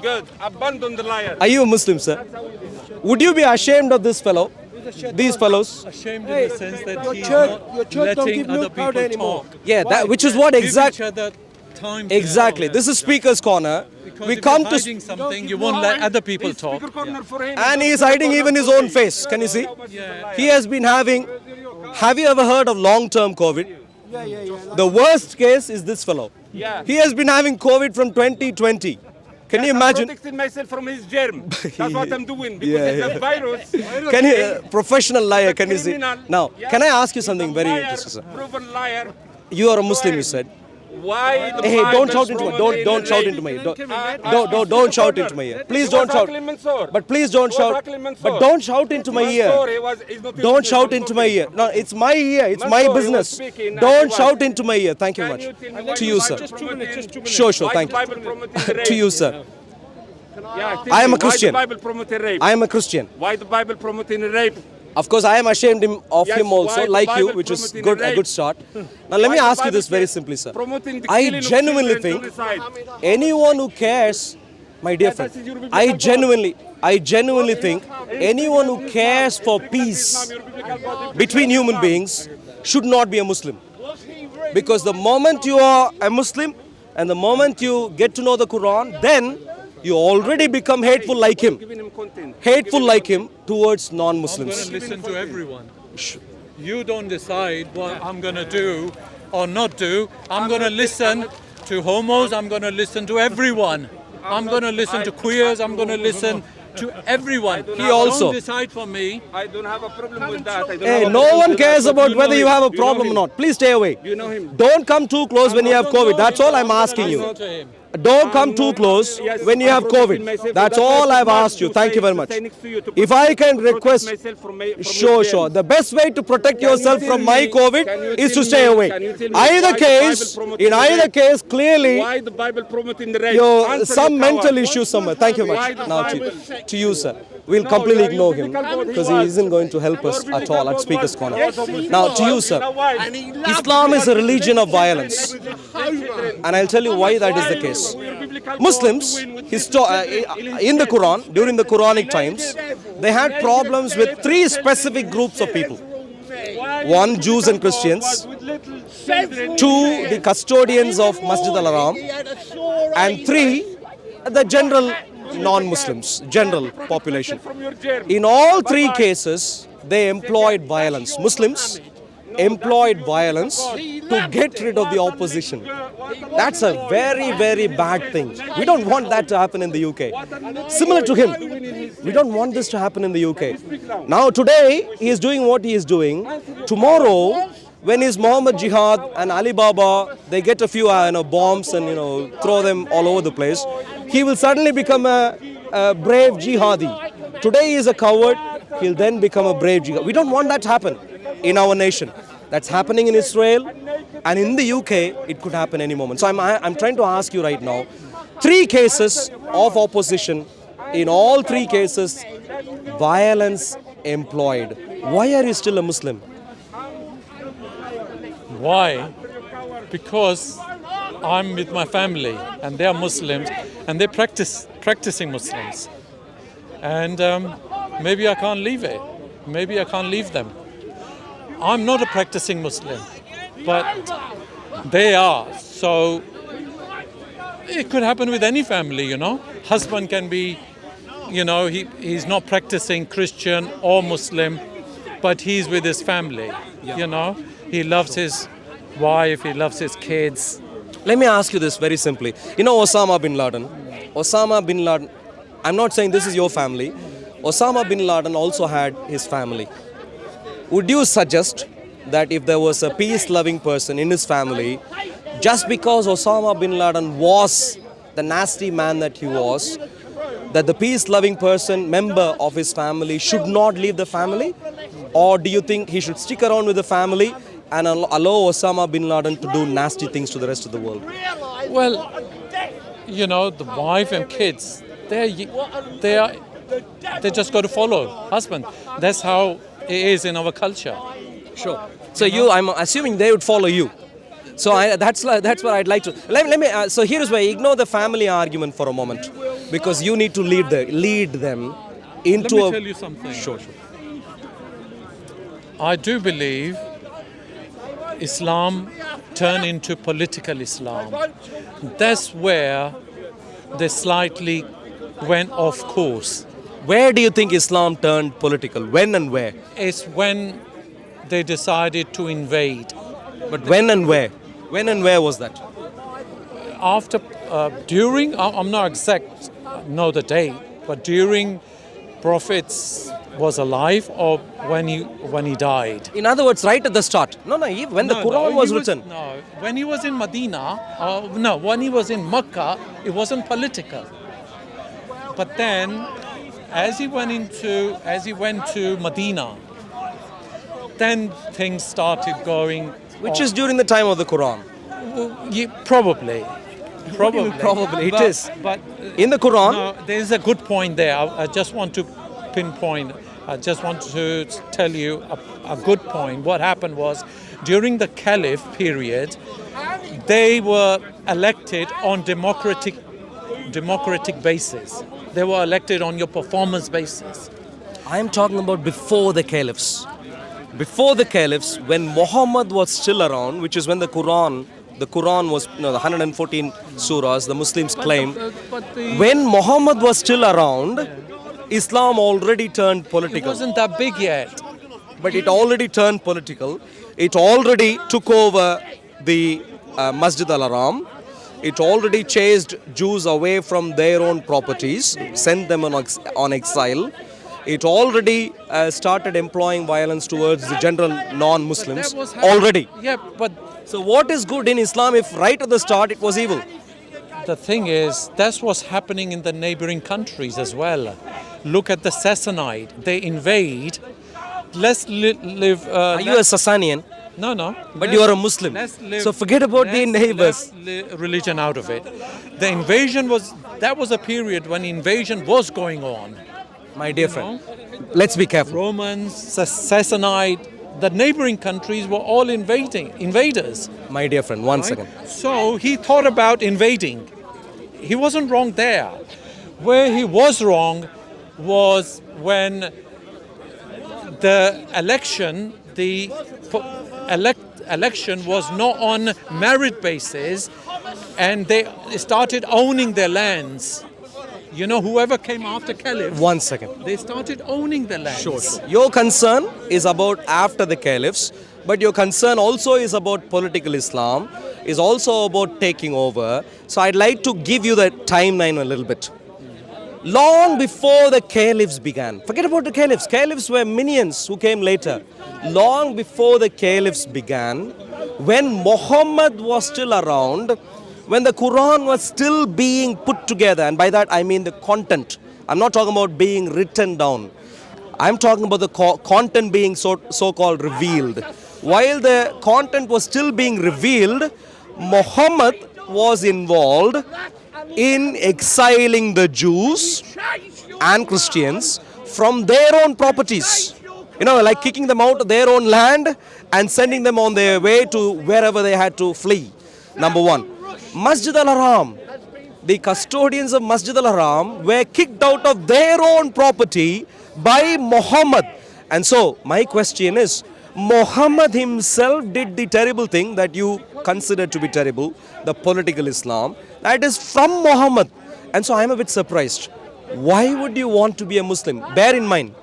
Good. Abandon the liar. Are you a Muslim, sir? Would you be ashamed of this fellow? These fellows? Ashamed in the sense that your he's church- not your church don't letting give other milk powder people anymore. talk. Yeah, which is what Give each exactly. other time to Exactly. talk. This is Speaker's Corner. Because We if come you're to. hiding something, you won't let other people It's talk. speaker corner for him. And he is hiding even his own face. Can you see? He has been having. Have you ever heard of long-term COVID? Yeah. The worst case is this fellow. Yeah. He has been having COVID from 2020. Can you I'm imagine? protecting myself from his germ. That's what I'm doing. Because Yeah, it's a virus. Can you, professional liar, can you see? Criminal. Now, Yeah. can I ask you something very Liar, interesting, sir? proven liar. You are a Muslim, you said. Why the Hey, don't Bible shout into my. promoting Don't shout rape? into my. Don't Don't shout into my ear. Please don't shout. But please don't shout. But don't shout into my ear. Don't shout into my ear. No, it's my ear. It's my Mansoor, he was business. speaking, Don't he shout was- into my ear. Thank you much. To you, sir. Just 2 minutes. Sure. Thank you. To you, sir. I am a Christian. Why the Bible promoting rape? I am a Christian. Why the Bible promoting rape? Of course, I am ashamed of Yes, him also, why the like you, Bible which is promoting good. A rape? good start. Now, let me Why the ask you Bible this very says simply, sir. Promoting the I killing of genuinely children think to decide. anyone who cares, my dear friend, that is your biblical I genuinely think anyone who cares for peace between human beings should not be a Muslim. Because the moment you are a Muslim and the moment you get to know the Quran, then you already become hateful like him. Giving him content. Hateful like him towards I'm going to non-Muslims. listen to everyone. You don't decide what I'm going to do or not do. I'm going to listen to homos. I'm going to listen to everyone. I'm going to listen to queers. I'm going to listen to everyone. He also. Don't decide for me. I don't have a problem with that. I don't Hey, have a no problem one with cares that. about You whether know you him. have a You know problem or him. not. Please stay away. You know him. Don't come too close when you have COVID. That's all I'm asking you. Listen to him. Don't come too close Yes, when you have I'm protecting COVID. myself. That's why all I I've asked you. to Thank you stay- very to much. stay next to you to If I can protect request, myself from sure. your The best way to protect Can yourself you tell from my me- can COVID you is to tell stay me- away. can you tell me Either why the case, Bible promoting in either rape? case, clearly Why the Bible promoting the rape? you Answer some you, mental coward. issue somewhere. Thank you Why much. the Now Bible- to you, sir. We'll No, completely you are ignore him biblical God. because He he was. isn't going to help us Your at all at biblical Speaker's God Corner. was. Yes, Now he to you, was. sir. You know why? Islam is a religion of violence, and I'll tell you why that is the case. Muslims, in the Quran, during the Quranic times, they had problems with three specific groups of people. One, Jews and Christians. Two, the custodians of Masjid al-Haram. And three, the general non-Muslims, general population. In all three cases, they employed violence. Muslims employed violence to get rid of the opposition. That's a very, very bad thing. We don't want that to happen in the UK. Similar to him, we don't want this to happen in the UK. Now today, he is doing what he is doing. Tomorrow, when his Muhammad Jihad and Ali Baba, they get a few bombs and throw them all over the place, he will suddenly become a brave jihadi. Today he is a coward, he'll then become a brave jihadi. We don't want that to happen in our nation. That's happening in Israel, and in the UK, it could happen any moment. So I'm trying to ask you right now, three cases of opposition, in all three cases, violence employed. Why are you still a Muslim? Why? Because I'm with my family and they are Muslims and they're practicing Muslims. And maybe I can't leave it. Maybe I can't leave them. I'm not a practicing Muslim, but they are. So it could happen with any family, Husband can be, he's not practicing Christian or Muslim, but he's with his family, He loves his wife, he loves his kids. Let me ask you this very simply. Osama bin Laden. Osama bin Laden, I'm not saying this is your family. Osama bin Laden also had his family. Would you suggest that if there was a peace-loving person in his family, just because Osama bin Laden was the nasty man that he was, that the peace-loving person, member of his family, should not leave the family? Or do you think he should stick around with the family and allow Osama bin Laden to do nasty things to the rest of the world? Well, the wife and kids, they just got to follow husband. That's how it is in our culture. Sure. So I'm assuming they would follow you. So that's what I'd like to. Let me. So here is why. Ignore the family argument for a moment. Because you need to lead them into Let me a... tell you something. Sure. I do believe Islam turned into political Islam. That's where they slightly went off course. Where do you think Islam turned political? When and where? It's when they decided to invade. But when and where? When and where was that? After, during, I'm not exact, know the date, but during Prophet's was alive or when he died. In other words, right at the start. When the Quran was he written. No, when he was in Medina, when he was in Mecca, it wasn't political. But then, as he went to Medina, then things started going. Which is during the time of the Quran. Probably. Probably, it is. But In the Quran, no, there is a good point there. I just want to pinpoint. I just want to tell you a good point. What happened was, during the Caliph period, they were elected on democratic basis. They were elected on your performance basis. I am talking about before the caliphs. Before the caliphs, when Muhammad was still around, which is when the Quran was, the 114 surahs, the Muslims claim. When Muhammad was still around, Islam already turned It political. wasn't that big yet. But it already turned political. It already took over the Masjid al-Haram. It already chased Jews away from their own properties, sent them on exile. It already started employing violence towards the general non-Muslims. That was happening. Already. Yeah, but So what is good in Islam if right at the start it was evil? the thing is, that's what's happening in the neighboring countries as well. Look at the Sassanid. They invade. Let's live. Are you a Sassanian? No. But you are a Muslim. So forget about the neighbors. Religion out of it. The invasion was a period when invasion was going on. My dear friend, let's be careful. Romans, Sassanid, the neighboring countries were all invaders. My dear friend, one second. So he thought about invading. He wasn't wrong there. Where he was wrong was when the election was not on merit basis, and they started owning their lands. You know, whoever came after Caliph, One second. they started owning the lands. Your concern is about after the caliphs, but your concern also is about political Islam, is also about taking over. So I'd like to give you the timeline a little bit. Long before the caliphs began, forget about the caliphs. Caliphs were minions who came later. Long before the caliphs began, when Muhammad was still around, when the Quran was still being put together, and by that I mean the content. I'm not talking about being written down. I'm talking about the content being so-called revealed. While the content was still being revealed, Muhammad was involved in exiling the Jews and Christians from their own properties. You know, like kicking them out of their own land and sending them on their way to wherever they had to flee. Number one. Masjid al-Haram. The custodians of Masjid al-Haram were kicked out of their own property by Muhammad. And so, my question is, Muhammad himself did the terrible thing that you consider to be terrible, the political Islam. That is from Muhammad. And so I am a bit surprised. Why would you want to be a Muslim? Bear in mind,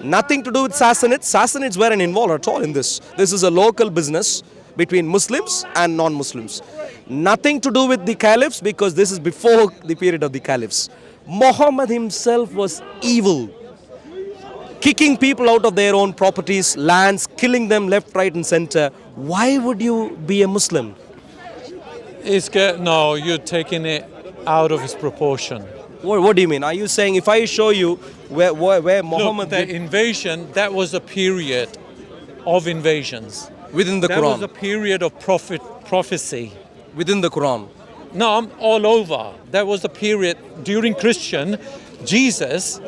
nothing to do with Sassanids. Sassanids weren't involved at all in this. This is a local business between Muslims and non-Muslims. Nothing to do with the caliphs, because this is before the period of the caliphs. Muhammad himself was evil. Kicking people out of their own properties, lands, killing them left, right and center. Why would you be a Muslim? No, you're taking it out of its proportion. What do you mean? Are you saying if I show you where Muhammad Look, the did invasion, that was a period of invasions. within the That was a Quran? period of prophecy. Within the Quran. No, I'm all over. That was the period during Christian. Jesus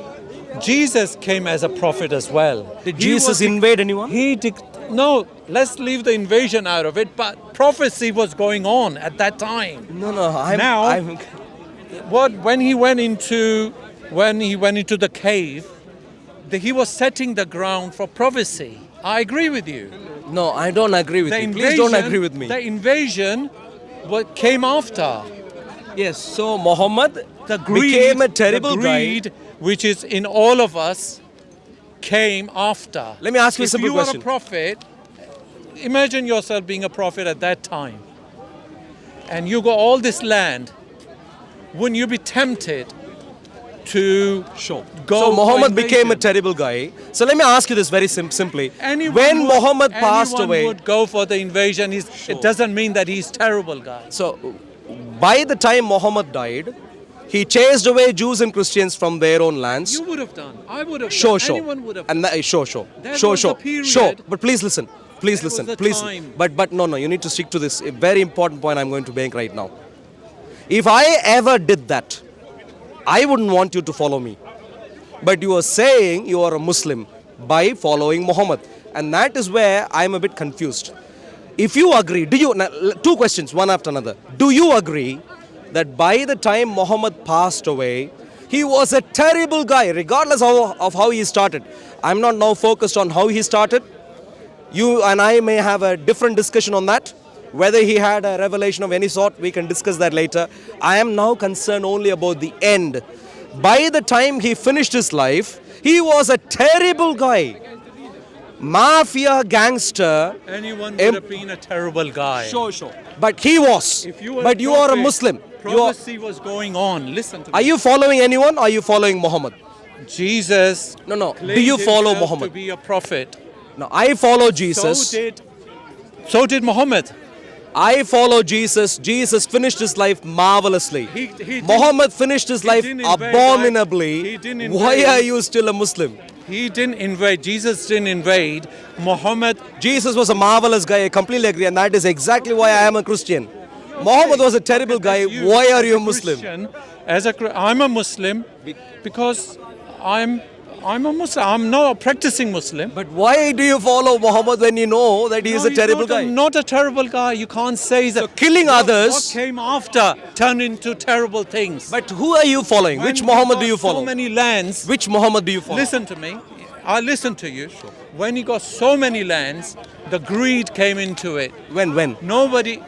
came as a prophet as well. Did Jesus invade anyone? No, let's leave the invasion out of it, but prophecy was going on at that time. No, when he went into the cave, he was setting the ground for prophecy. I agree with you. No, I don't agree with you. Please don't agree with me. The invasion came after. Yes, so Muhammad The greed, became a terrible the greed, guy. which is in all of us, came after. Let me ask you a simple question. If you are a prophet, imagine yourself being a prophet at that time, and you got all this land. Wouldn't you be tempted to go? So for Muhammad became a invasion? terrible guy. So let me ask you this very simply. When would- Muhammad passed anyone away, would go for the invasion. It doesn't mean that he's terrible guy. so by the time Muhammad died, he chased away Jews and Christians from their own lands. You would have done. I would have Sure, done. sure. Anyone would have And done. sure. That Sure. was the period. Sure. But please listen. Please That was listen. the Please. time. But no. You need to stick to this. A very important point I'm going to make right now. If I ever did that, I wouldn't want you to follow me. But you are saying you are a Muslim by following Muhammad. And that is where I'm a bit confused. If you agree, now, two questions, one after another. Do you agree that by the time Muhammad passed away, he was a terrible guy, regardless of how he started? I'm not now focused on how he started. You and I may have a different discussion on that. Whether he had a revelation of any sort, we can discuss that later. I am now concerned only about the end. By the time he finished his life, he was a terrible guy. Mafia gangster. Anyone Em- would have been a terrible guy. Sure. But he was. If you were But you are a prophet, Muslim. Prophecy was going on. Listen to me. Are you following anyone or are you following Muhammad? Jesus. No. Do claimed you follow himself Muhammad? To be a prophet. No, I follow Jesus. So did Muhammad. I follow Jesus. Jesus finished his life marvelously. He didn't- Muhammad finished his life didn't invade, abominably. he didn't Why invade. are you still a Muslim? He didn't invade. Jesus didn't invade. Muhammad. Jesus was a marvelous guy. I completely agree, and that is exactly why I am a Christian. Muhammad was a terrible guy. Why are you a Muslim? Christian, I'm a Muslim because I'm a Muslim. I'm not a practicing Muslim. But why do you follow Muhammad when you know that he is No, a he's terrible not guy? Not a terrible guy. You can't say that. So killing What others. came after turned into terrible things. But who are you following? When Which we Muhammad got do you follow? So many lands. Which Muhammad do you follow? Listen to me. I listen to you. When you got so many lands, the greed came into it. When? Nobody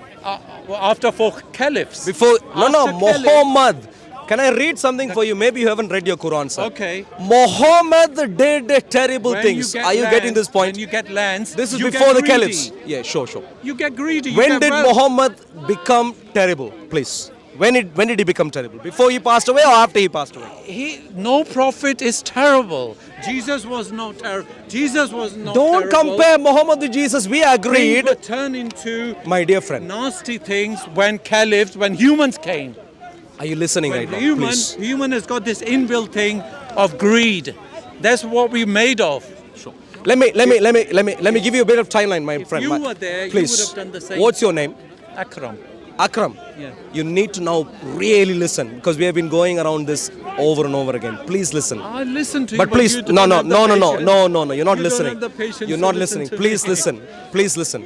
after four caliphs. Before? No, After caliphs. Muhammad. Can I read something for you? Maybe you haven't read your Quran, sir. Okay. Muhammad did terrible When things. you get Are you getting lands- this point? When you get lands, This is you before get the greedy. caliphs. Yeah, sure. You get greedy. You When get did wealth. Muhammad become terrible? Please. When did he become terrible? Before he passed away or after he passed away? No prophet is terrible. Jesus was not terrible. Jesus was not Don't terrible. compare Muhammad to Jesus. We agreed. Things would turn into My dear friend, nasty things when caliphs, when humans came. are you listening right now? Please. Human has got this inbuilt thing of greed. That's what we're made of. Let me give you a bit of timeline, my friend. you were there, you please. would have done the same. What's your name? Akram. Akram. Yeah. You need to now really listen because we have been going around this over and over again. Please listen. I listen to you, But please, you no, don't no, have the no, no, no, patience. no, no, no. You're not You don't listening. have the patience You're to not listen listening. to Please me. listen. Please listen.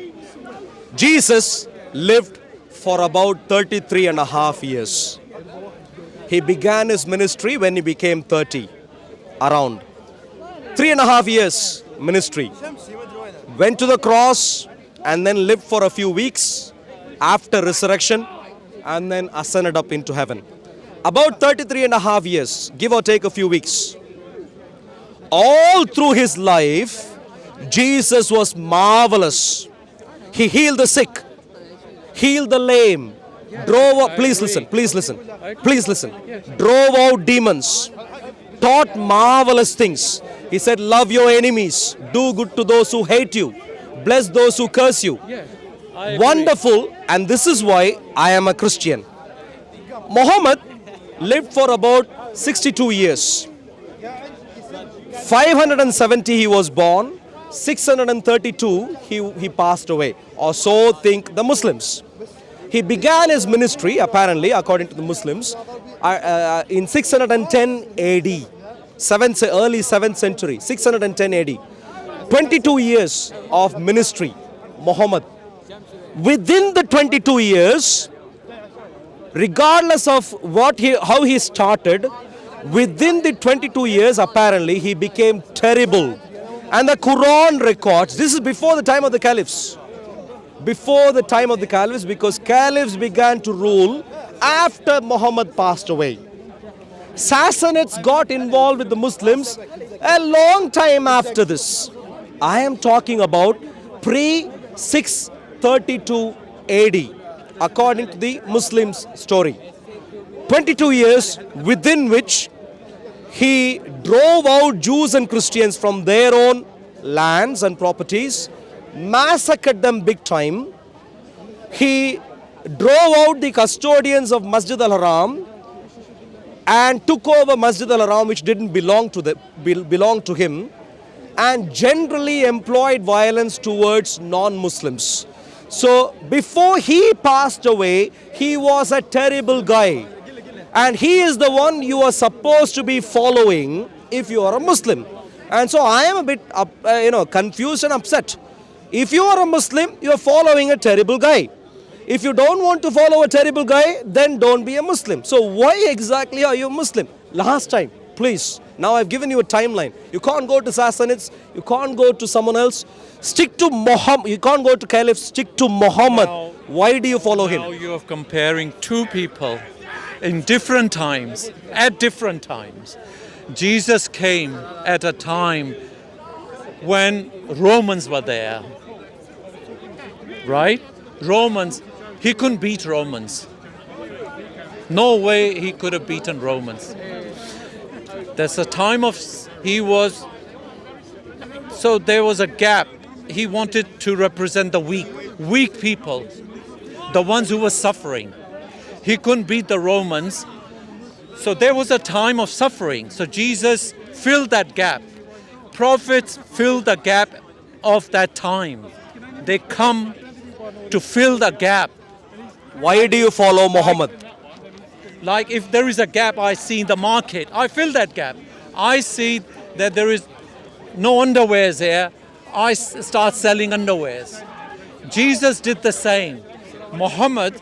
Jesus lived for about 33 and a half years. He began his ministry when he became 30, around 3.5 years ministry. Went to the cross and then lived for a few weeks after resurrection and then ascended up into heaven. About 33.5 years, give or take a few weeks. All through his life, Jesus was marvelous. He healed the sick, healed the lame, drove out, please listen, drove out demons, taught marvelous things. He said, love your enemies, do good to those who hate you, bless those who curse you. I agree. Wonderful, and this is why I am a Christian. Muhammad lived for about 62 years. 570 he was born, 632 he passed away, or so think the Muslims. He began his ministry, apparently, according to the Muslims, in 610 AD, early 7th century, 610 AD. 22 years of ministry, Muhammad. Within the 22 years, regardless of how he started, within the 22 years, apparently, he became terrible. And the Quran records, this is before the time of the caliphs. Before the time of the caliphs, because caliphs began to rule after Muhammad passed away. Sassanids got involved with the Muslims a long time after this. I am talking about pre-632 AD, according to the Muslims' story. 22 years within which he drove out Jews and Christians from their own lands and properties, massacred them big time. He drove out the custodians of Masjid al-Haram and took over Masjid al-Haram, which didn't belong to him, and generally employed violence towards non-Muslims. So before he passed away, he was a terrible guy. And he is the one you are supposed to be following if you are a Muslim. And so I am a bit confused and upset. If you are a Muslim, you are following a terrible guy. If you don't want to follow a terrible guy, then don't be a Muslim. So why exactly are you a Muslim? Last time, please. Now I've given you a timeline. You can't go to Sassanids. You can't go to someone else. Stick to Muhammad. You can't go to Caliphs. Stick to Muhammad. Now, why do you follow him? Now you are comparing two people in different times, at different times. Jesus came at a time when Romans were there, right? Romans, he couldn't beat Romans. No way he could have beaten Romans. There's a time there was a gap. He wanted to represent the weak people, the ones who were suffering. He couldn't beat the Romans. So there was a time of suffering. So Jesus filled that gap. Prophets filled the gap of that time. They come to fill the gap. Why do you follow Muhammad? Like if there is a gap I see in the market, I fill that gap. I see that there is no underwears there, I start selling underwears. Jesus did the same. Muhammad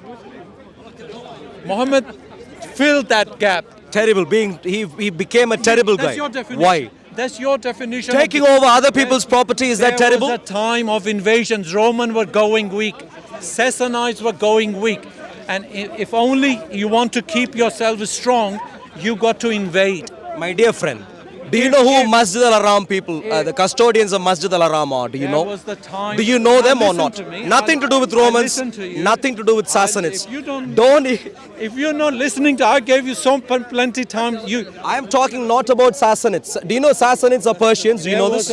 filled that gap. Terrible. He became a terrible That's guy. your definition. Why? That's your definition. Taking over other people's property, is that terrible? There was a time of invasions. Romans were going weak. Sassanids were going weak. And if only you want to keep yourself strong, you got to invade. My dear friend, do you know who Masjid al-Haram people, the custodians of Masjid al-Haram are? Do you know? Was the time. Do you know them or Listen not? to me. Nothing to do with Romans, listen to you. nothing to do with Sassanids. If you don't- Don't. If you're not listening I gave you plenty time. I am talking not about Sassanids. Do you know Sassanids are Persians? Do you know this?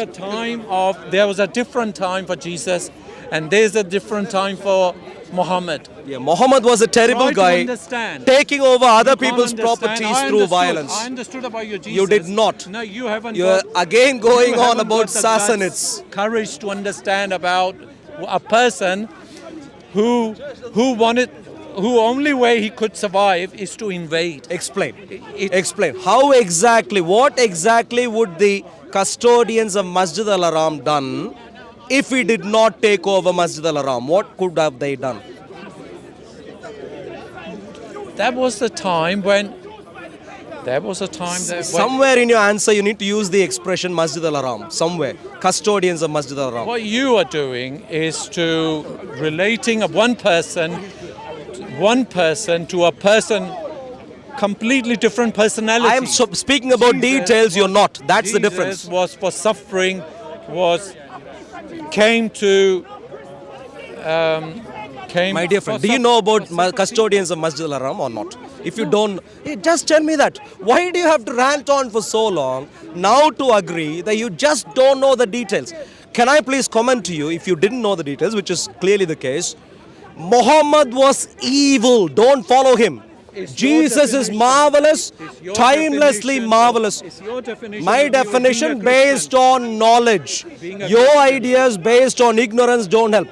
There was a different time for Jesus, and there's a different time for Muhammad. Yeah, Muhammad was a terrible Try to guy, understand. taking over other You can't people's understand. properties I through understood. violence. I understood about your Jesus. You did not. No, you haven't. You're again going you on haven't about got the guts, Sassanids. courage to understand about a person who only way he could survive is to invade. Explain. Explain. How exactly, what exactly would the custodians of Masjid al-Haram done if we did not take over Masjid al-Haram? What could have they done? That was the time when. Somewhere in your answer, you need to use the expression Masjid al-Haram. Somewhere. Custodians of Masjid al-Haram. What you are doing is to relating of one person to a person completely different personality. I am speaking about details, you're not. That's the difference. Jesus was for suffering, came to. My dear friend, do you know about custodians of Masjid al-Haram or not? If you don't, just tell me that. Why do you have to rant on for so long now to agree that you just don't know the details? Can I please comment to you, if you didn't know the details, which is clearly the case, Muhammad was evil. Don't follow him. Jesus is marvelous, timelessly marvelous. My definition based on knowledge. Your ideas based on ignorance don't help.